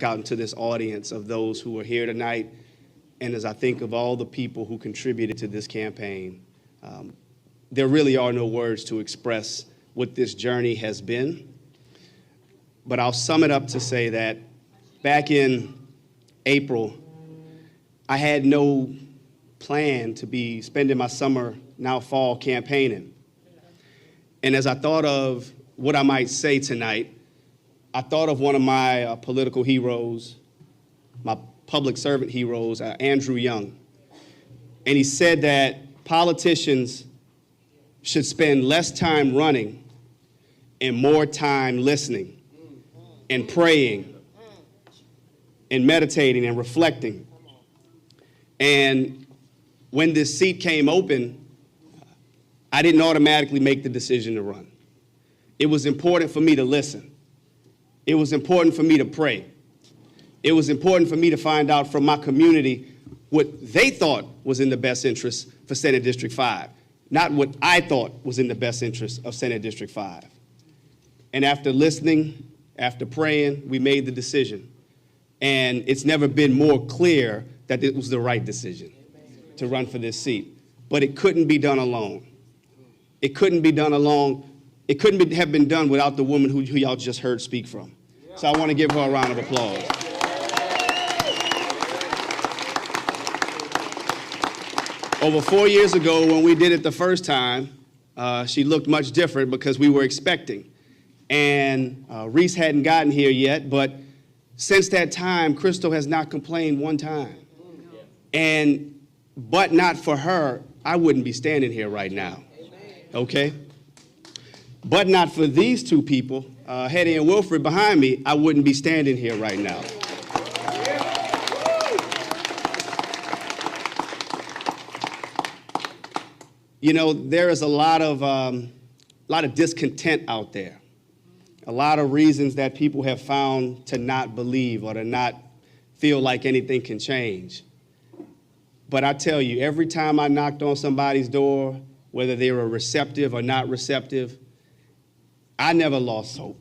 out into this audience of those who are here tonight, and as I think of all the people who contributed to this campaign, there really are no words to express what this journey has been. But I'll sum it up to say that back in April, I had no plan to be spending my summer, now fall, campaigning. And as I thought of what I might say tonight, I thought of one of my political heroes, my public servant heroes, Andrew Young. And he said that politicians should spend less time running and more time listening and praying and meditating and reflecting. And when this seat came open, I didn't automatically make the decision to run. It was important for me to listen. It was important for me to pray. It was important for me to find out from my community what they thought was in the best interest for Senate District 5, not what I thought was in the best interest of Senate District 5. And after listening, after praying, we made the decision. And it's never been more clear that it was the right decision to run for this seat. But it couldn't be done alone. It couldn't be done alone. It couldn't have been done without the woman who y'all just heard speak from. So I want to give her a round of applause. Over 4 years ago, when we did it the first time, she looked much different because we were expecting. And Reese hadn't gotten here yet, but since that time, Crystal has not complained one time. But not for her, I wouldn't be standing here right now, okay? But not for these two people, Hetty and Wilfred behind me, I wouldn't be standing here right now. You know, there is a lot of discontent out there. A lot of reasons that people have found to not believe or to not feel like anything can change. But I tell you, every time I knocked on somebody's door, whether they were receptive or not receptive, I never lost hope.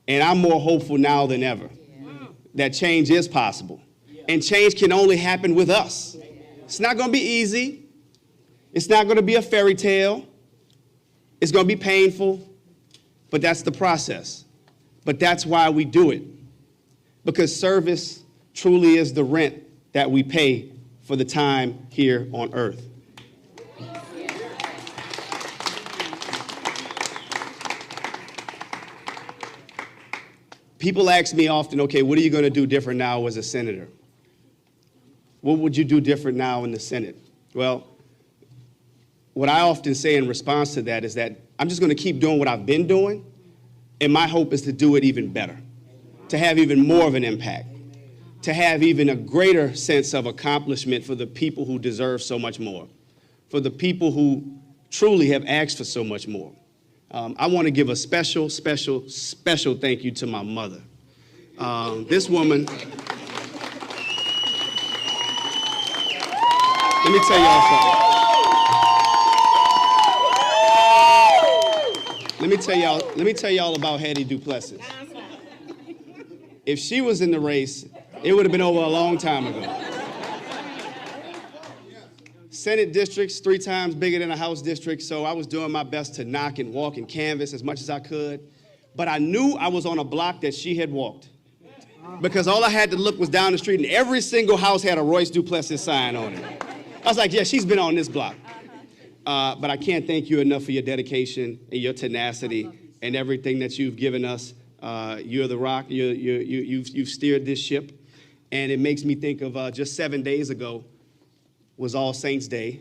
And I'm more hopeful now than ever that change is possible. And change can only happen with us. It's not going to be easy. It's not going to be a fairy tale. It's going to be painful. But that's the process. But that's why we do it. Because service truly is the rent that we pay for the time here on earth. People ask me often, okay, what are you going to do different now as a senator? What would you do different now in the Senate? Well, what I often say in response to that is that I'm just going to keep doing what I've been doing, and my hope is to do it even better, to have even more of an impact, to have even a greater sense of accomplishment for the people who deserve so much more, for the people who truly have asked for so much more. I want to give a special, special, special thank you to my mother. This woman, let me tell y'all something. Let me tell y'all about Royce Duplessis. If she was in the race, it would have been over a long time ago. Senate districts 3 times bigger than a House district, so I was doing my best to knock and walk and canvass as much as I could. But I knew I was on a block that she had walked, because all I had to look was down the street, and every single house had a Royce Duplessis sign on it. I was like, yeah, she's been on this block. But I can't thank you enough for your dedication and your tenacity and everything that you've given us. You're the rock. You've steered this ship. And it makes me think of just 7 days ago was All Saints Day.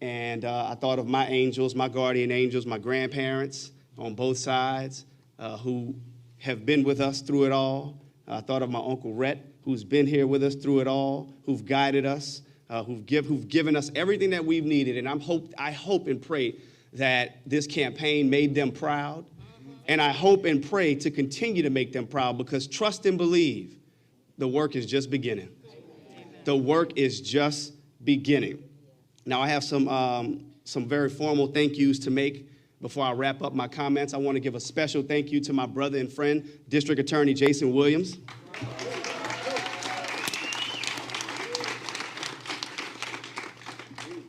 And I thought of my angels, my guardian angels, my grandparents on both sides who have been with us through it all. I thought of my Uncle Rhett, who's been here with us through it all, who've guided us, who've given us everything that we've needed. And I hope and pray that this campaign made them proud. And I hope and pray to continue to make them proud, because trust and believe, the work is just beginning. The work is just beginning. Now, I have some very formal thank yous to make. Before I wrap up my comments, I want to give a special thank you to my brother and friend, District Attorney Jason Williams.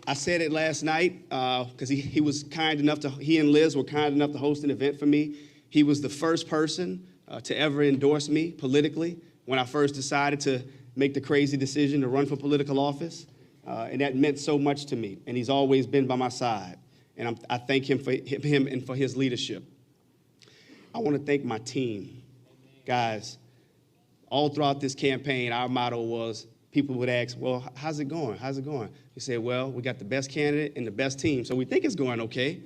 I said it last night because he was kind enough to, he and Liz were kind enough to host an event for me. He was the first person to ever endorse me politically when I first decided to make the crazy decision to run for political office. And that meant so much to me. And he's always been by my side. And I thank him and for his leadership. I want to thank my team. Guys, all throughout this campaign, our motto was, people would ask, well, how's it going? How's it going? We said, well, we got the best candidate and the best team, so we think it's going okay.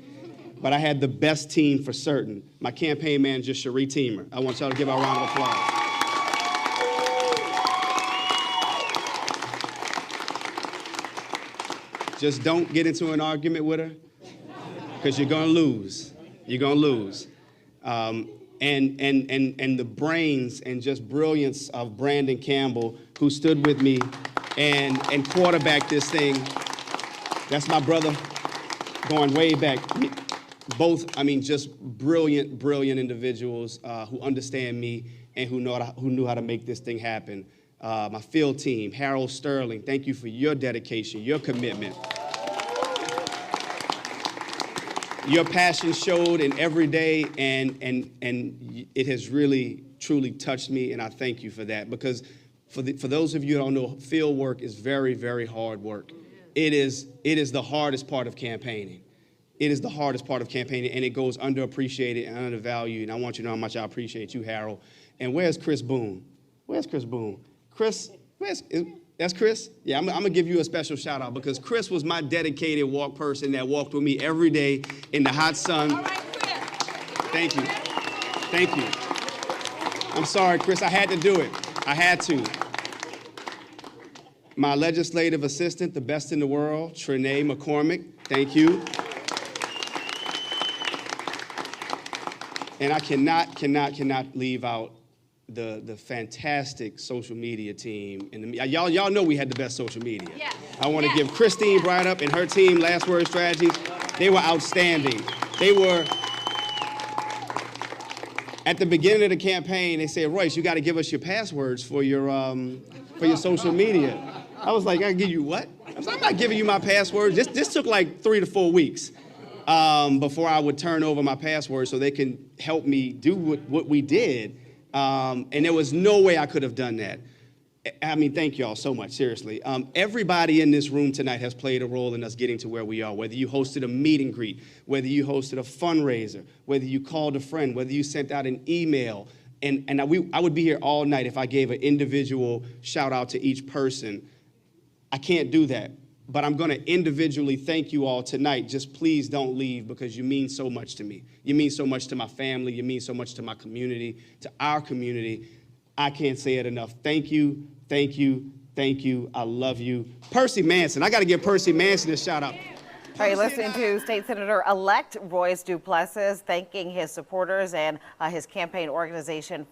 But I had the best team for certain. My campaign manager, Cherie Teamer. I want y'all to give her a round of applause. Just don't get into an argument with her, because you're going to lose. You're going to lose. And the brains and just brilliance of Brandon Campbell, who stood with me and quarterbacked this thing. That's my brother going way back. Both, I mean, just brilliant, brilliant individuals who understand me and who knew how to make this thing happen. My field team, Harold Sterling, thank you for your dedication, your commitment. Your passion showed in every day, and it has really, truly touched me, and I thank you for that. Because for those of you who don't know, field work is very, very hard work. It is the hardest part of campaigning. It is the hardest part of campaigning, and it goes underappreciated and undervalued, and I want you to know how much I appreciate you, Harold. And where's Chris Boone? Where's Chris Boone? Chris, that's Chris? Yeah, I'm going to give you a special shout out because Chris was my dedicated walk person that walked with me every day in the hot sun. All right, Chris. Thank you. Thank you. I'm sorry, Chris. I had to do it. I had to. My legislative assistant, the best in the world, Trenae McCormick. Thank you. And I cannot leave out the fantastic social media team. And y'all know we had the best social media. Yes. I want to give Christine Brydup and her team, Last Word Strategies. They were outstanding. They were, at the beginning of the campaign, they said, Royce, you got to give us your passwords for your social media. I was like, I give you what? I'm not giving you my passwords. This took like 3 to 4 weeks before I would turn over my passwords so they can help me do what we did. And there was no way I could have done that. I mean, thank y'all so much, seriously. Everybody in this room tonight has played a role in us getting to where we are, whether you hosted a meet and greet, whether you hosted a fundraiser, whether you called a friend, whether you sent out an email. And I would be here all night if I gave an individual shout out to each person. I can't do that, but I'm going to individually thank you all tonight. Just please don't leave because you mean so much to me. You mean so much to my family. You mean so much to my community, to our community. I can't say it enough. Thank you, thank you, thank you. I love you. Percy Manson. I got to give Percy Manson a shout out. Are you listening to State Senator-elect Royce Duplessis thanking his supporters and his campaign organization